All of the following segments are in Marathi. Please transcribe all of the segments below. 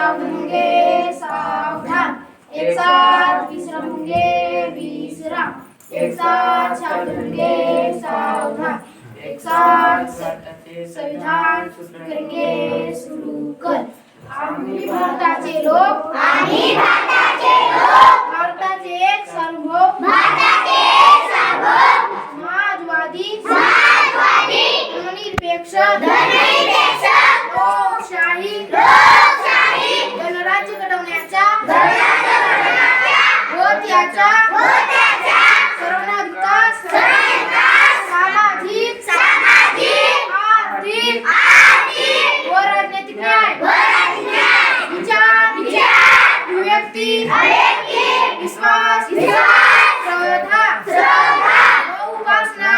सावधान सावधान, एक साथ विश्राम विश्राम, एक साथ सावधान सावधान, एक साथ संविधान करेंगे शुरू कर. आम्ही भारताचे लोक, भारताचे एक सार्वभौम, समाजवादी, धर्मनिरपेक्ष, लोकशाही, गणराज्य घडवण्याचा व त्याचा सर्वांगीण विकास, सामाजिक, आर्थिक व राजनैतिक न्याय, विचार, अभिव्यक्ती, विश्वास, श्रद्धा व उपासना,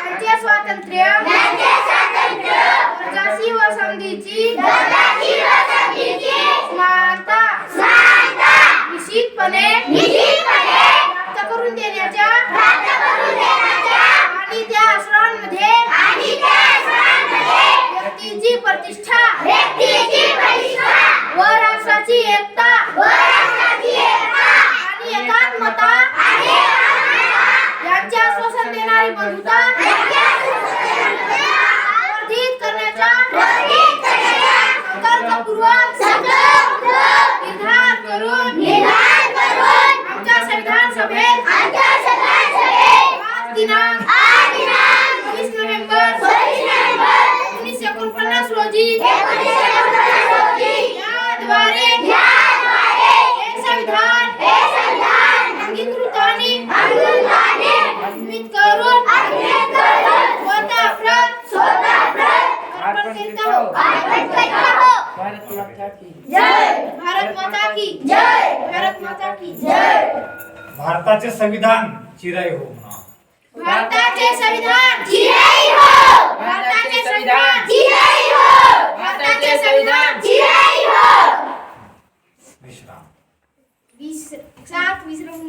यांचे स्वातंत्र्य, प्रजाशी व समतेची समानता निश्चितपणे प्राप्त करून देण्याच्या आणि त्या आश्रमांमध्ये व्यक्तीची प्रतिष्ठा व राष्ट्राची एकता आणि एकात्मता यांचे आश्वासन देणारी बंधुता वर्धित करण्याचा संकल्पपूर्वक निर्धार करून आमच्या संविधान सभेत आज दिनांक 22 नोव्हेंबर 1949 रोजी याद्वारे हे संविधान अंगीकृताने अन्वित करून स्वतः प्रत अर्पण करता हो. भारत माता की जय. भारत माता की जय. भारत माता की जय. भारताचे संविधान चिराई हो म्हणा. भारताचे संविधान चिराई हो. भारताचे संविधान चिराई हो. भारताचे संविधान चिराई हो. विश्राम. साथ विश्राम